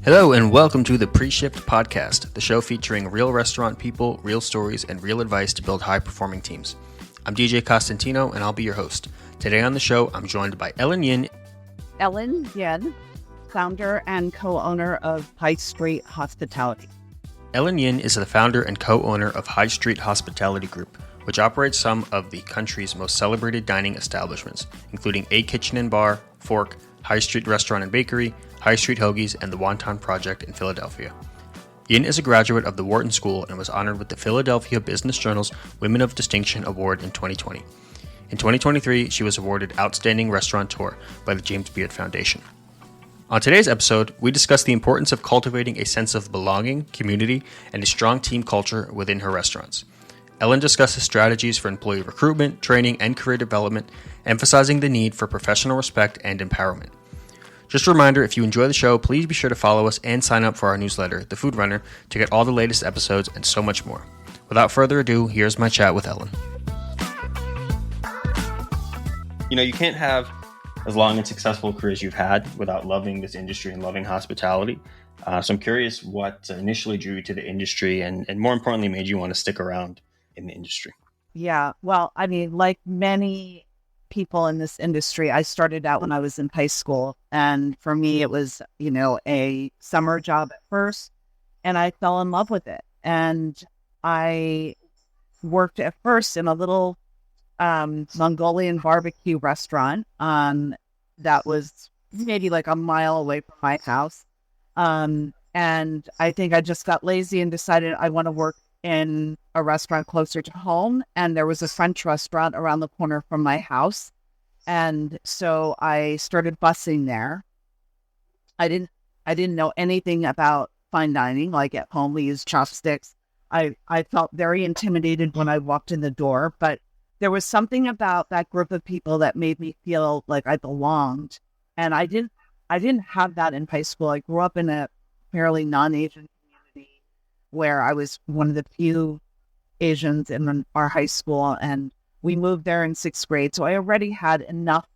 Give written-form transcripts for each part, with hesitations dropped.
Hello and welcome to the Pre-Shift Podcast, the show featuring real restaurant people, real stories, and real advice to build high-performing teams. I'm DJ Costantino and I'll be your host. Today on the show, I'm joined by Ellen Yin. Ellen Yin, founder and co-owner of High Street Hospitality. Ellen Yin is the founder and co-owner of High Street Hospitality Group, which operates some of the country's most celebrated dining establishments, including A Kitchen and Bar, Fork, High Street Restaurant and Bakery, High Street Hoagies, and the Wonton Project in Philadelphia. Yin is a graduate of the Wharton School and was honored with the Philadelphia Business Journal's Women of Distinction Award in 2020. In 2023, she was awarded Outstanding Restaurateur by the James Beard Foundation. On today's episode, we discuss the importance of cultivating a sense of belonging, community, and a strong team culture within her restaurants. Ellen discusses strategies for employee recruitment, training, and career development, emphasizing the need for professional respect and empowerment. Just a reminder, if you enjoy the show, please be sure to follow us and sign up for our newsletter, The Food Runner, to get all the latest episodes and so much more. Without further ado, here's my chat with Ellen. You can't have as long and successful career as you've had without loving this industry and loving hospitality. So I'm curious what initially drew you to the industry and more importantly, made you want to stick around in the industry. Yeah, well, like many people in this industry, I started out when I was in high school. And for me, it was, a summer job at first. And I fell in love with it. And I worked at first in a little Mongolian barbecue restaurant that was maybe like a mile away from my house. And I think I just got lazy and decided I want to work in a restaurant closer to home. And there was a French restaurant around the corner from my house. And so I started busing there. I didn't know anything about fine dining. Like at home, we used chopsticks. I felt very intimidated when I walked in the door, but there was something about that group of people that made me feel like I belonged. And I didn't have that in high school. I grew up in a fairly non-Asian community where I was one of the few Asians in our high school, and we moved there in sixth grade. So I already had enough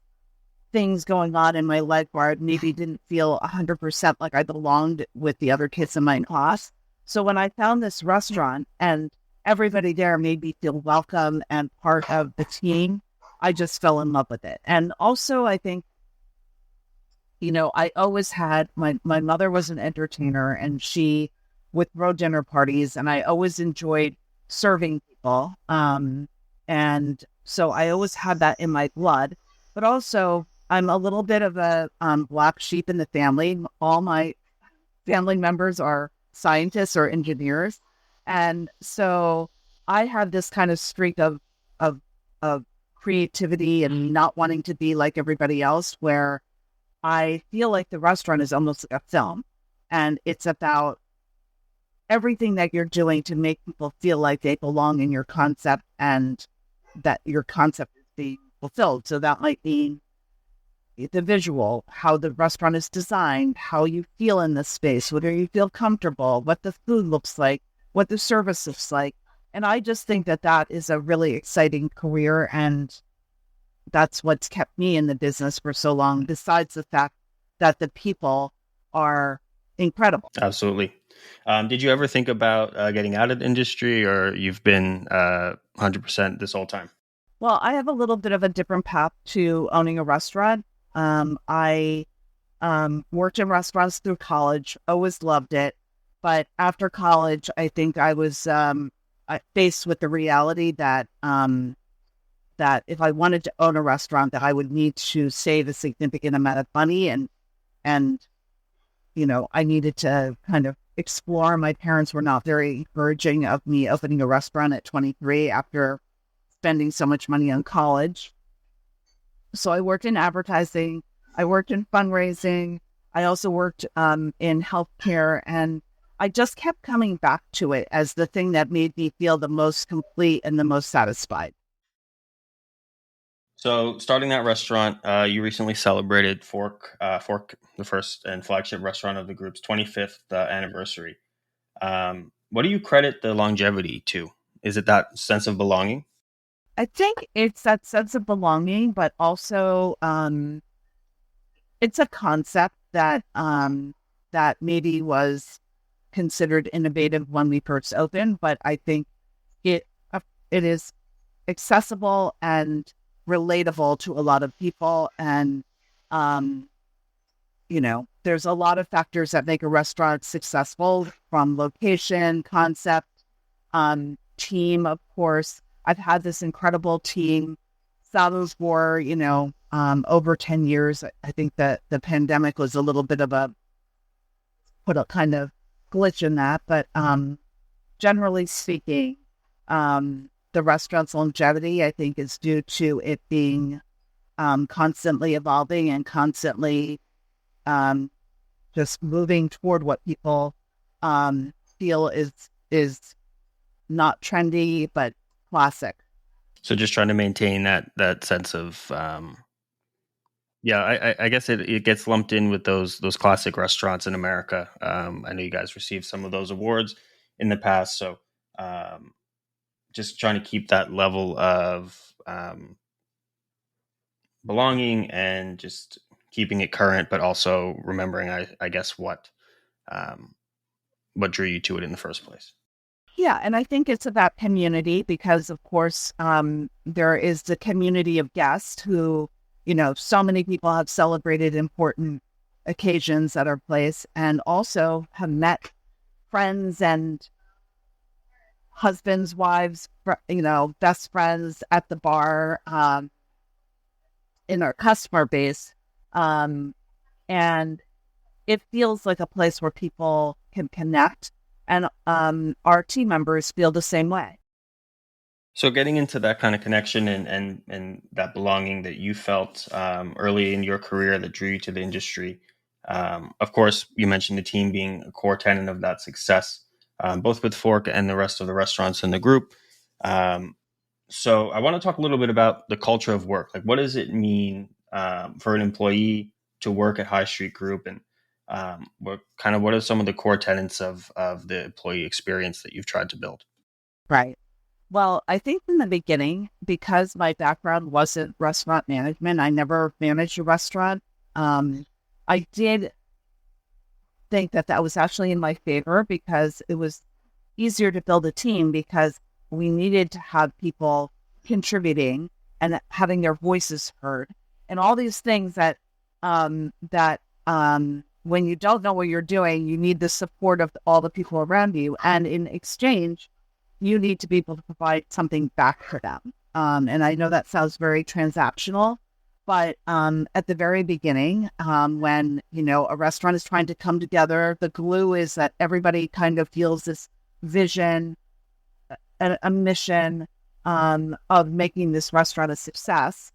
things going on in my life where I maybe didn't feel 100% like I belonged with the other kids in my class. So when I found this restaurant and everybody there made me feel welcome and part of the team, I just fell in love with it. And also, I think, I always had, my mother was an entertainer and she would throw dinner parties, and I always enjoyed serving people. And so I always had that in my blood, but also I'm a little bit of a black sheep in the family. All my family members are scientists or engineers. And so I had this kind of streak of creativity and not wanting to be like everybody else, where I feel like the restaurant is almost like a film, and it's about everything that you're doing to make people feel like they belong in your concept and that your concept is being fulfilled. So that might be the visual, how the restaurant is designed, how you feel in the space, whether you feel comfortable, what the food looks like, what the service looks like. And I just think that is a really exciting career. And that's what's kept me in the business for so long, besides the fact that the people are incredible. Absolutely. Did you ever think about getting out of the industry, or you've been 100% this whole time? Well, I have a little bit of a different path to owning a restaurant. I worked in restaurants through college, always loved it. But after college, I think I was faced with the reality that if I wanted to own a restaurant, that I would need to save a significant amount of money, and I needed to kind of explore. My parents were not very encouraging of me opening a restaurant at 23 after spending so much money on college. So I worked in advertising. I worked in fundraising. I also worked in healthcare, and I just kept coming back to it as the thing that made me feel the most complete and the most satisfied. So starting that restaurant, you recently celebrated Fork, the first and flagship restaurant of the group's 25th anniversary. What do you credit the longevity to? Is it that sense of belonging? I think it's that sense of belonging, but also it's a concept that that maybe was considered innovative when we first opened, but I think it is accessible and relatable to a lot of people. And, there's a lot of factors that make a restaurant successful, from location, concept, team, of course. I've had this incredible team, Saddles for, over 10 years. I think that the pandemic was a little bit of put a kind of glitch in that. But generally speaking, the restaurant's longevity, I think, is due to it being constantly evolving and constantly just moving toward what people feel is not trendy, but classic. So just trying to maintain that sense of, I guess it gets lumped in with those classic restaurants in America. I know you guys received some of those awards in the past, so just trying to keep that level of belonging and just keeping it current, but also remembering, I guess, what drew you to it in the first place. Yeah, and I think it's about community because, of course, there is the community of guests who, so many people have celebrated important occasions at our place and also have met friends and husbands, wives, best friends at the bar in our customer base. And it feels like a place where people can connect. And our team members feel the same way. So getting into that kind of connection and that belonging that you felt early in your career that drew you to the industry, of course, you mentioned the team being a core tenet of that success, both with Fork and the rest of the restaurants in the group. So I want to talk a little bit about the culture of work. Like, what does it mean for an employee to work at High Street Group, and what are some of the core tenets of the employee experience that you've tried to build? Right. Well, I think in the beginning, because my background wasn't restaurant management, I never managed a restaurant. I did think that was actually in my favor because it was easier to build a team because we needed to have people contributing and having their voices heard and all these things that when you don't know what you're doing, you need the support of all the people around you. And in exchange, you need to be able to provide something back for them. And I know that sounds very transactional, but at the very beginning, when, a restaurant is trying to come together, the glue is that everybody kind of feels this vision, a mission of making this restaurant a success.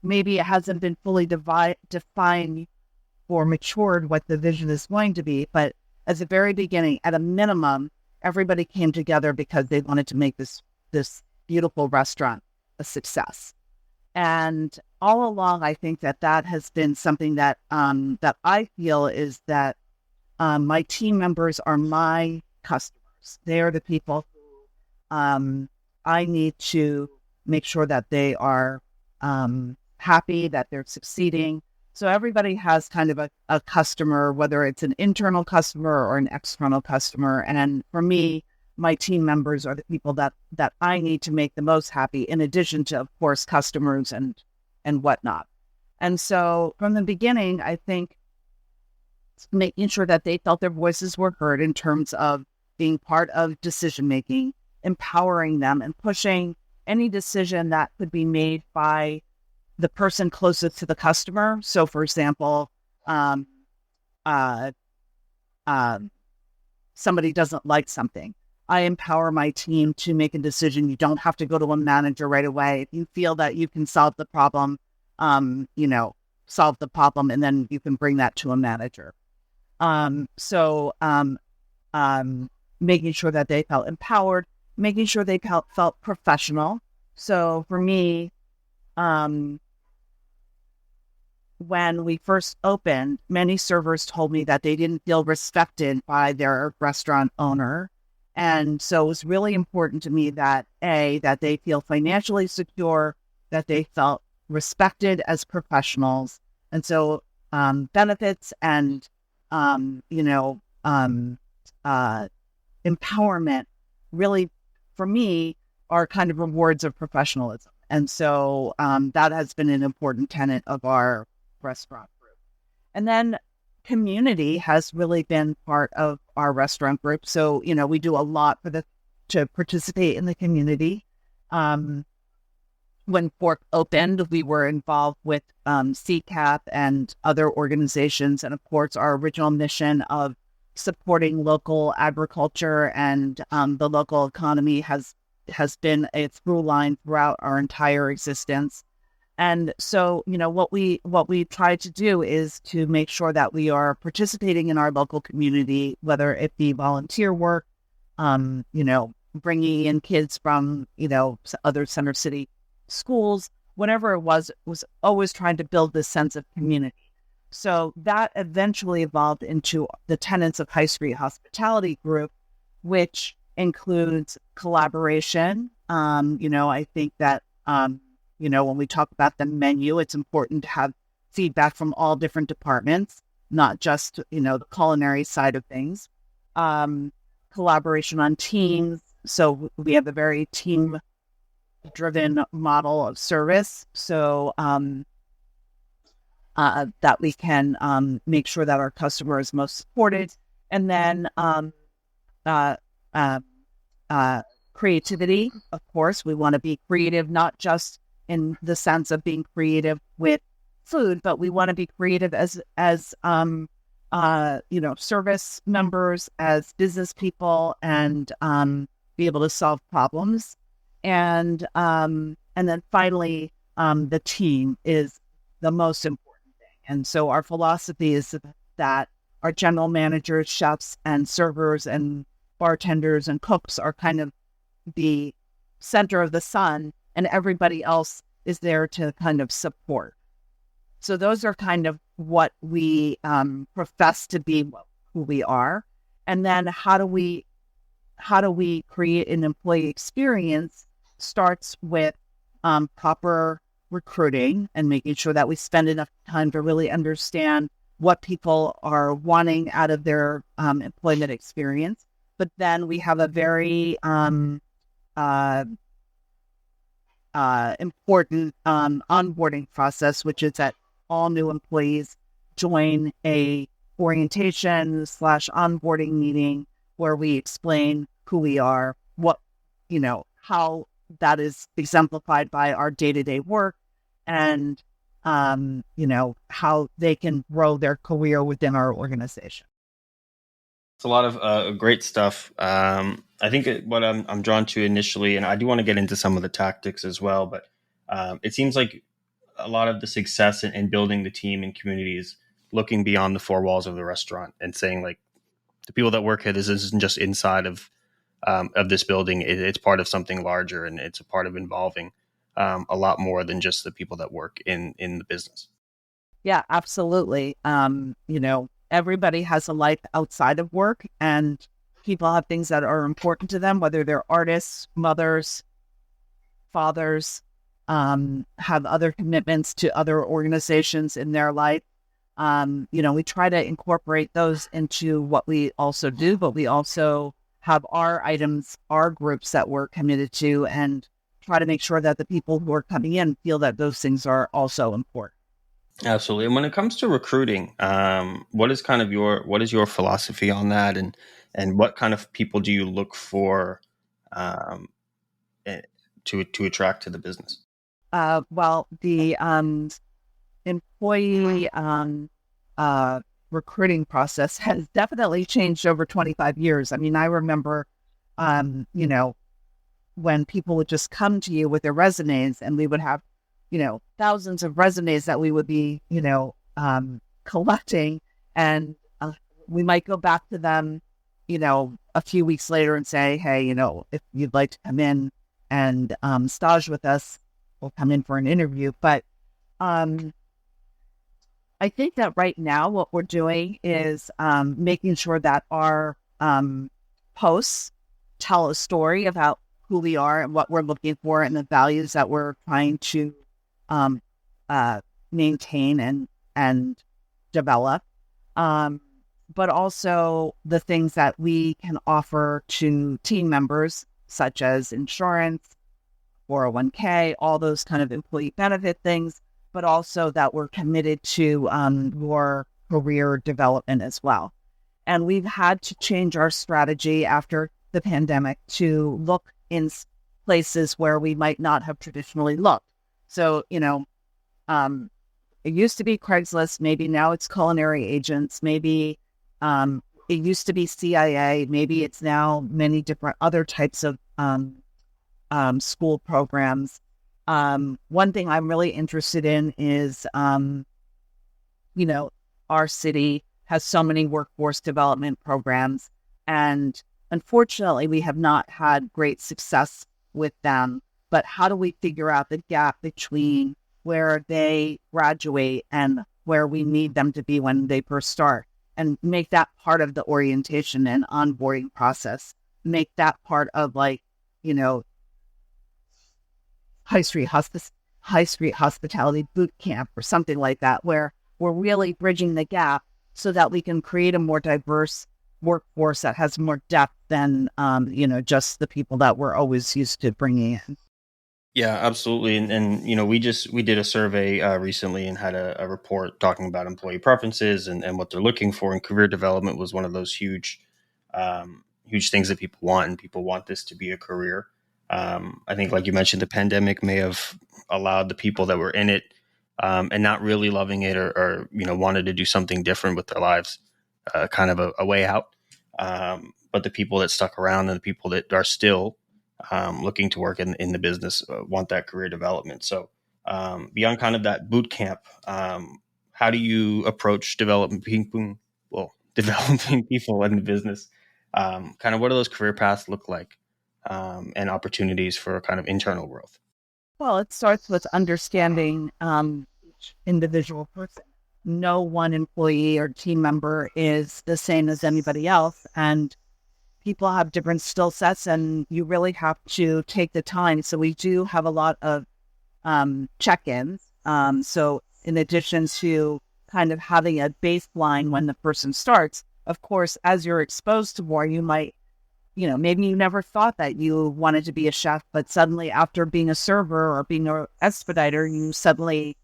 Maybe it hasn't been fully defined or matured what the vision is going to be, but at the very beginning, at a minimum, everybody came together because they wanted to make this beautiful restaurant a success. And all along, I think that has been something that that I feel is that my team members are my customers. They are the people who I need to make sure that they are happy, that they're succeeding. So everybody has kind of a customer, whether it's an internal customer or an external customer. And for me, my team members are the people that I need to make the most happy, in addition to, of course, customers and whatnot. And so from the beginning, I think making sure that they felt their voices were heard in terms of being part of decision-making, empowering them and pushing any decision that could be made by the person closest to the customer. So, for example, somebody doesn't like something. I empower my team to make a decision. You don't have to go to a manager right away. If you feel that you can solve the problem, solve the problem, and then you can bring that to a manager. Making sure that they felt empowered, making sure they felt professional. So for me, when we first opened, many servers told me that they didn't feel respected by their restaurant owner. And so it was really important to me that they feel financially secure, that they felt respected as professionals. And so benefits and you know, empowerment really, for me, are kind of rewards of professionalism. And so that has been an important tenet of our restaurant group. And then community has really been part of our restaurant group. So, you know, we do a lot to participate in the community. When Fork opened, we were involved with CCAP and other organizations. And of course, our original mission of supporting local agriculture and the local economy has been a through line throughout our entire existence. And so, you know, what we try to do is to make sure that we are participating in our local community, whether it be volunteer work, you know, bringing in kids from, you know, other Center City schools, whatever it was always trying to build this sense of community. So that eventually evolved into the tenets of High Street Hospitality Group, which includes collaboration. You know, I think that, you know, when we talk about the menu, it's important to have feedback from all different departments, not just, you know, the culinary side of things. Collaboration on teams. So we have a very team-driven model of service. So that we can make sure that our customer is most supported. And then creativity, of course, we want to be creative, not just in the sense of being creative with food, but we want to be creative as you know, service members, as business people, and be able to solve problems. And then finally, the team is the most important thing. And so our philosophy is that our general managers, chefs, and servers, and bartenders and cooks are kind of the center of the sun, and everybody else is there to kind of support. So those are kind of what we profess to be, who we are. And then how do we create an employee experience starts with proper recruiting and making sure that we spend enough time to really understand what people are wanting out of their employment experience. But then we have a very important onboarding process, which is that all new employees join a orientation/onboarding meeting where we explain who we are, what, you know, how that is exemplified by our day-to-day work, and you know, how they can grow their career within our organization. It's a lot of great stuff. I think what I'm drawn to initially, and I do want to get into some of the tactics as well, but it seems like a lot of the success in building the team and community is looking beyond the four walls of the restaurant and saying, like, the people that work here, this isn't just inside of this building. It's part of something larger, and it's a part of involving a lot more than just the people that work in the business. Yeah, absolutely. You know, everybody has a life outside of work, and people have things that are important to them, whether they're artists, mothers, fathers, have other commitments to other organizations in their life. You know, we try to incorporate those into what we also do, but we also have our items, our groups that we're committed to, and try to make sure that the people who are coming in feel that those things are also important. Absolutely. And when it comes to recruiting, what is your philosophy on that, and what kind of people do you look for to attract to the business? Well, the employee recruiting process has definitely changed over 25 years. I mean, I remember, you know, when people would just come to you with their resumes, and we would have, you know, thousands of resumes that we would be, you know, collecting, and we might go back to them, you know, a few weeks later and say, hey, you know, if you'd like to come in and stage with us, we'll come in for an interview. But I think that right now what we're doing is making sure that our posts tell a story about who we are and what we're looking for and the values that we're trying to maintain and develop. but also the things that we can offer to team members, such as insurance, 401k, all those kind of employee benefit things, but also that we're committed to your career development as well. And we've had to change our strategy after the pandemic to look in places where we might not have traditionally looked. So, it used to be Craigslist, maybe now it's culinary agents, maybe it used to be CIA, maybe it's now many different other types of school programs. One thing I'm really interested in is, our city has so many workforce development programs, and unfortunately, we have not had great success with them. But how do we figure out the gap between where they graduate and where we need them to be when they first start, and make that part of the orientation and onboarding process, make that part of High Street Hospitality Boot Camp or something like that, where we're really bridging the gap so that we can create a more diverse workforce that has more depth than, just the people that we're always used to bringing in. Yeah, absolutely. And we did a survey recently and had a report talking about employee preferences and what they're looking for. And career development was one of those huge things that people want, and people want this to be a career. I think, like you mentioned, the pandemic may have allowed the people that were in it and not really loving it, or wanted to do something different with their lives, kind of a way out. But the people that stuck around and the people that are still looking to work in the business want that career development. So beyond kind of that boot camp, how do you approach developing people in the business? Kind of what do those career paths look like, and opportunities for kind of internal growth? Well, it starts with understanding each individual person. No one employee or team member is the same as anybody else, and people have different skill sets, and you really have to take the time. So we do have a lot of check-ins. So in addition to kind of having a baseline when the person starts, of course, as you're exposed to more, you might, maybe you never thought that you wanted to be a chef, but suddenly after being a server or being an expediter, you suddenly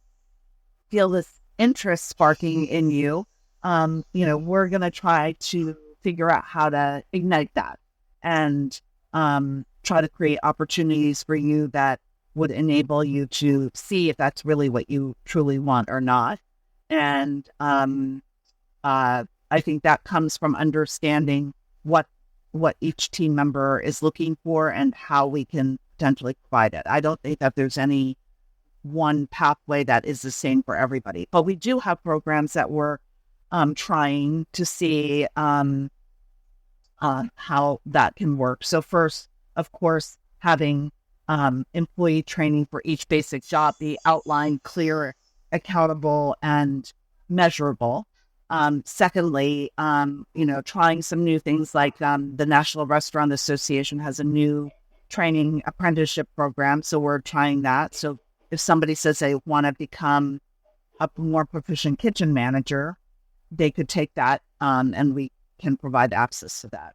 feel this interest sparking in you. We're going to try to figure out how to ignite that and try to create opportunities for you that would enable you to see if that's really what you truly want or not. And I think that comes from understanding what each team member is looking for and how we can potentially provide it. I don't think that there's any one pathway that is the same for everybody, but we do have programs that we're trying to see how that can work. So first, of course, having employee training for each basic job be outlined, clear, accountable, and measurable. Secondly, trying some new things like the National Restaurant Association has a new training apprenticeship program. So we're trying that. So if somebody says they want to become a more proficient kitchen manager, they could take that, and we can provide access to that.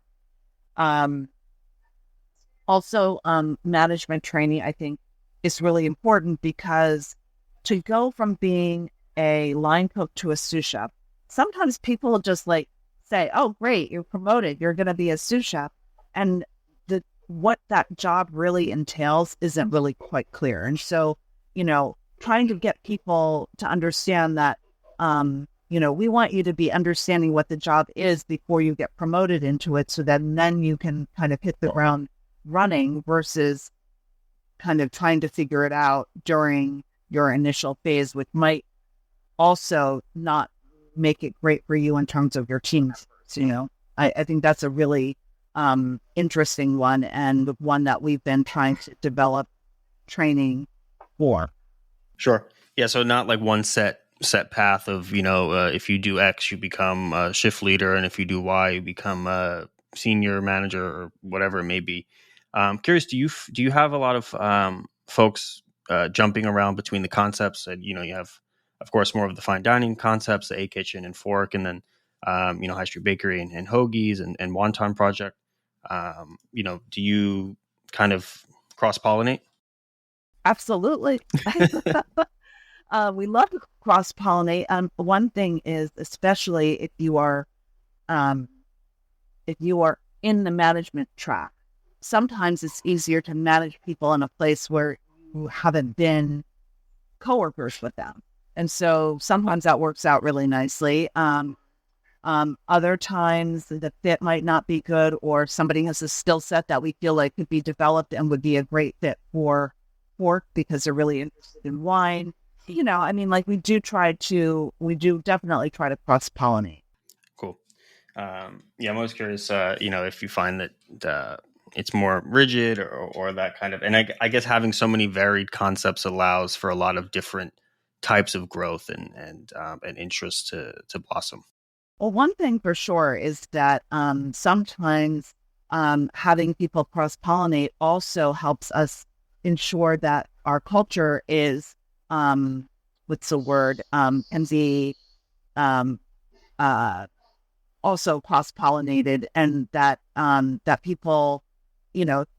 Also, management training, I think, is really important, because to go from being a line cook to a sous chef, sometimes people just say, oh, great, you're promoted, you're going to be a sous chef. And what that job really entails isn't really quite clear. And so, trying to get people to understand that, we want you to be understanding what the job is before you get promoted into it, so that then you can kind of hit the ground running versus kind of trying to figure it out during your initial phase, which might also not make it great for you in terms of your team members. I think that's a really interesting one, and one that we've been trying to develop training for. Sure. Yeah. So not like one set path of, if you do X, you become a shift leader, and if you do Y, you become a senior manager or whatever it may be. Curious, do you have a lot of folks jumping around between the concepts? And you have, of course, more of the fine dining concepts, the A kitchen and fork, and then High Street Bakery and Hoagies and Wonton Project. Do you kind of cross pollinate? Absolutely. We love to cross pollinate. One thing is, especially um, if you are in the management track, sometimes it's easier to manage people in a place where you haven't been coworkers with them. And so sometimes that works out really nicely. Other times the fit might not be good, or somebody has a skill set that we feel like could be developed and would be a great fit for pork because they're really interested in wine. Like we do definitely try to cross pollinate. Cool. I'm always curious, if you find that it's more rigid or that kind of, and I guess having so many varied concepts allows for a lot of different types of growth and interest to blossom. Well, one thing for sure is that sometimes having people cross pollinate also helps us ensure that our culture is what's the word can be also cross-pollinated, and that that people,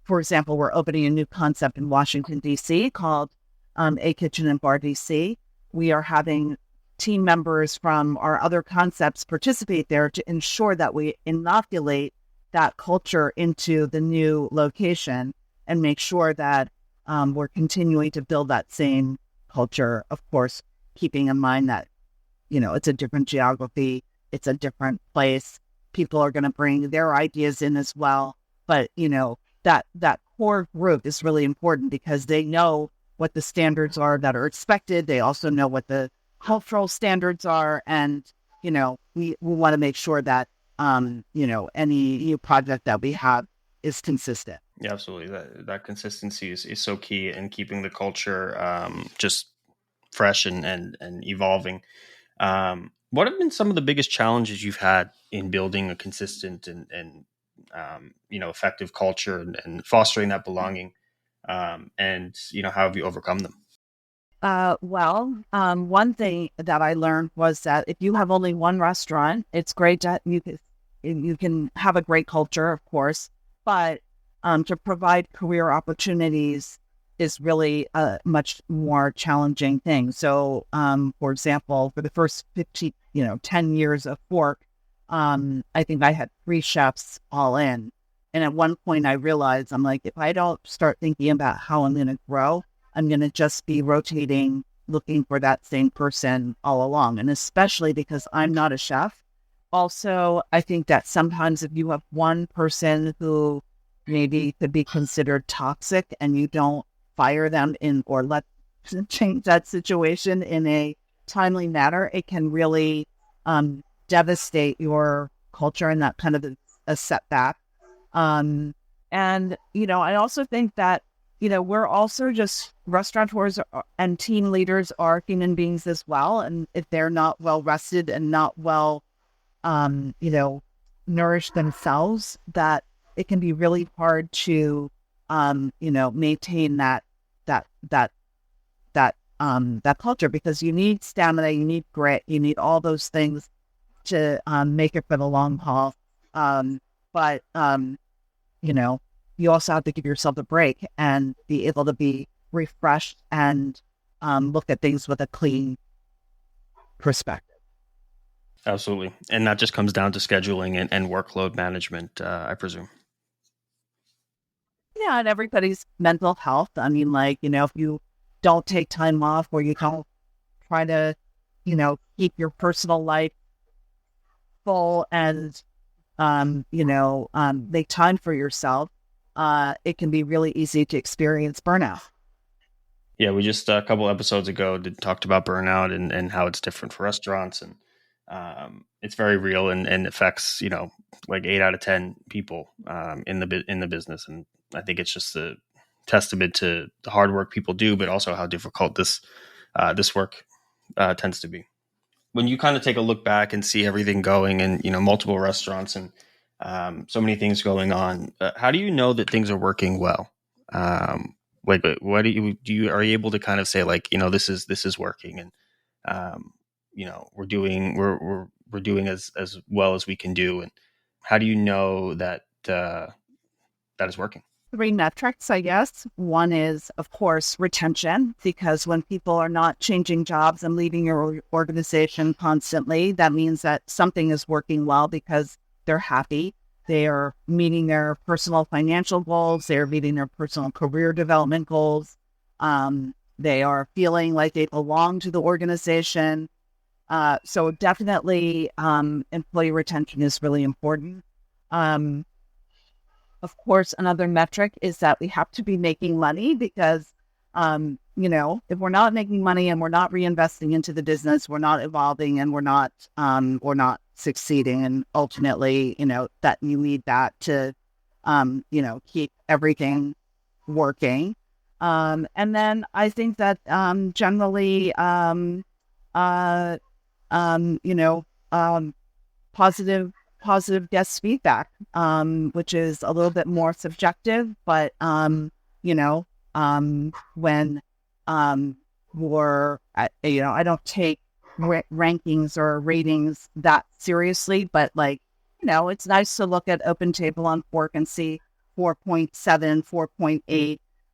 for example, we're opening a new concept in Washington, D.C. called A Kitchen and Bar DC. We are having team members from our other concepts participate there to ensure that we inoculate that culture into the new location and make sure that we're continuing to build that same culture, of course, keeping in mind that, it's a different geography. It's a different place. People are going to bring their ideas in as well. But, that core group is really important because they know what the standards are that are expected. They also know what the cultural standards are. And, we want to make sure that, any new project that we have is consistent. Yeah, absolutely. That consistency is so key in keeping the culture just fresh and evolving. What have been some of the biggest challenges you've had in building a consistent and effective culture and fostering that belonging? How have you overcome them? One thing that I learned was that if you have only one restaurant, it's great that you can have a great culture, of course, but to provide career opportunities is really a much more challenging thing. So, for example, for the first 10 years of Fork, I think I had 3 chefs all in. And at one point I realized, I'm like, if I don't start thinking about how I'm going to grow, I'm going to just be rotating, looking for that same person all along. And especially because I'm not a chef. Also, I think that sometimes if you have one person who maybe could be considered toxic and you don't fire them or let change that situation in a timely manner, it can really devastate your culture, and that kind of a setback. I also think that, we're also just restaurateurs and team leaders are human beings as well. And if they're not well rested and not well, nourished themselves, that it can be really hard to, maintain that culture, because you need stamina, you need grit, you need all those things to make it for the long haul. But you also have to give yourself a break and be able to be refreshed and look at things with a clean perspective. Absolutely. And that just comes down to scheduling and workload management, I presume. Yeah, and everybody's mental health. If you don't take time off, or you don't try to, keep your personal life full and, make time for yourself, it can be really easy to experience burnout. Yeah, we just a couple episodes ago talked about burnout and how it's different for restaurants, and it's very real and affects like 8 out of 10 people in the business, and I think it's just a testament to the hard work people do, but also how difficult this work tends to be. When you kind of take a look back and see everything going, and multiple restaurants and so many things going on, how do you know that things are working well? What are you able to kind of say, like, this is working, and we're we're doing as well as we can do? And how do you know that that is working? Three metrics, I guess. One is, of course, retention, because when people are not changing jobs and leaving your organization constantly, that means that something is working well because they're happy. They are meeting their personal financial goals. They're meeting their personal career development goals. They are feeling like they belong to the organization. So definitely employee retention is really important. Of course, another metric is that we have to be making money because, if we're not making money and we're not reinvesting into the business, we're not evolving and we're not succeeding. And ultimately, that you need that to, keep everything working. And then I think that generally, positive guest feedback, which is a little bit more subjective, but when we're at, I don't take rankings or ratings that seriously, but it's nice to look at Open Table on Fork and see 4.7,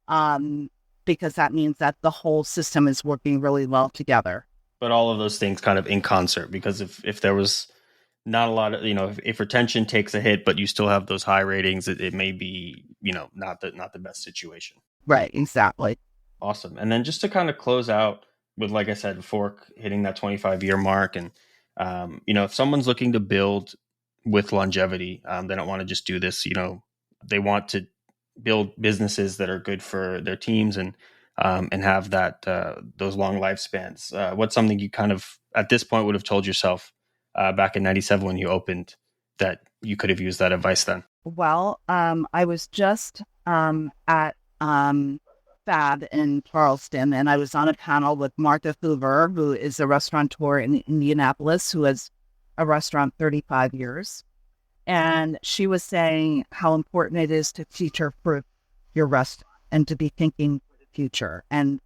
4.8, because that means that the whole system is working really well together. But all of those things kind of in concert, because if there was not a lot of, if retention takes a hit, but you still have those high ratings, it may be, not the best situation. Right. Exactly. Awesome. And then just to kind of close out with, like I said, Fork hitting that 25-year mark. And, if someone's looking to build with longevity, they don't want to just do this, they want to build businesses that are good for their teams and have that, those long lifespans. What's something you kind of, at this point, would have told yourself back in 97 when you opened, that you could have used that advice then? Well, I was just at FAB in Charleston, and I was on a panel with Martha Hoover, who is a restaurateur in Indianapolis, who has a restaurant 35 years. And she was saying how important it is to future-proof your restaurant and to be thinking for the future. And,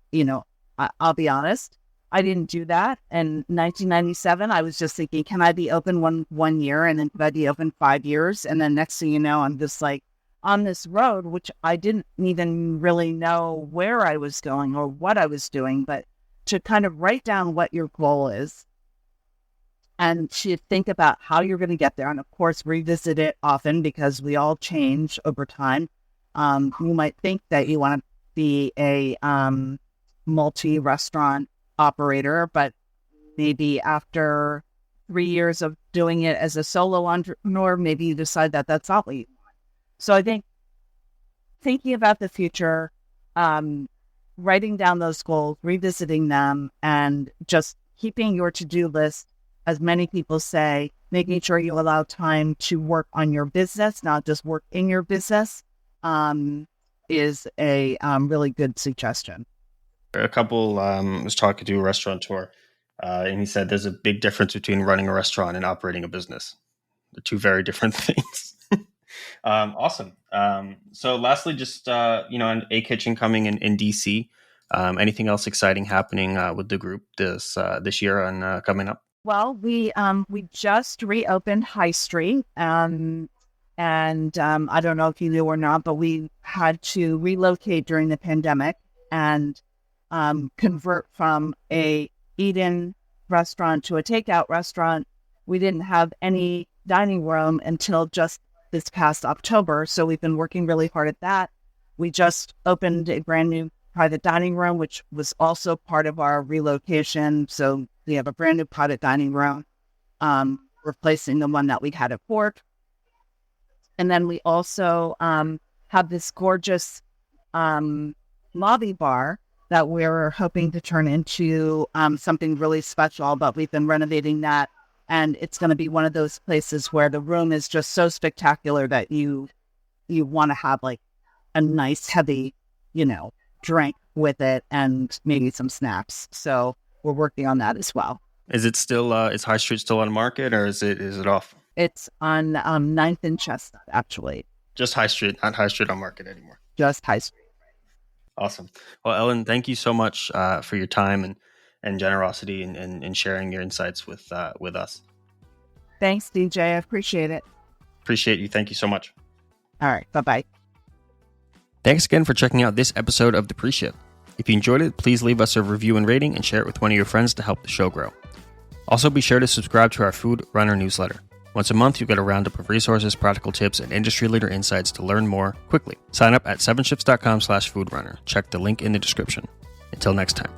I'll be honest, I didn't do that. In 1997, I was just thinking, can I be open one year? And then could I be open 5 years? And then next thing you know, I'm just like on this road, which I didn't even really know where I was going or what I was doing, but to kind of write down what your goal is and to think about how you're going to get there. And of course, revisit it often because we all change over time. You might think that you want to be a multi-restaurant operator, but maybe after 3 years of doing it as a solo entrepreneur, maybe you decide that that's not what you want. So I think thinking about the future, writing down those goals, revisiting them, and just keeping your to-do list, as many people say, making sure you allow time to work on your business, not just work in your business, is a really good suggestion. A couple was talking to a restaurateur, and he said there's a big difference between running a restaurant and operating a business. They're two very different things. Awesome. So lastly, just, a kitchen coming in DC. Anything else exciting happening with the group this year and coming up? Well, we just reopened High Street, and I don't know if you knew or not, but we had to relocate during the pandemic and convert from a eat-in restaurant to a takeout restaurant. We didn't have any dining room until just this past October, so we've been working really hard at that. We just opened a brand new private dining room, which was also part of our relocation. So we have a brand new private dining room, replacing the one that we had at Fork. And then we also have this gorgeous lobby bar that we're hoping to turn into something really special, but we've been renovating that. And it's going to be one of those places where the room is just so spectacular that you want to have like a nice heavy, drink with it and maybe some snacks. So we're working on that as well. Is it still, is High Street still on market, or is it off? It's on 9th and Chestnut, actually. Just High Street, not High Street on market anymore. Just High Street. Awesome. Well, Ellen, thank you so much for your time and generosity and sharing your insights with us. Thanks, DJ. I appreciate it. Appreciate you. Thank you so much. All right. Bye-bye. Thanks again for checking out this episode of The Pre-Shift. If you enjoyed it, please leave us a review and rating and share it with one of your friends to help the show grow. Also, be sure to subscribe to our Food Runner newsletter. Once a month, you get a roundup of resources, practical tips, and industry leader insights to learn more quickly. Sign up at 7shifts.com/foodrunner. Check the link in the description. Until next time.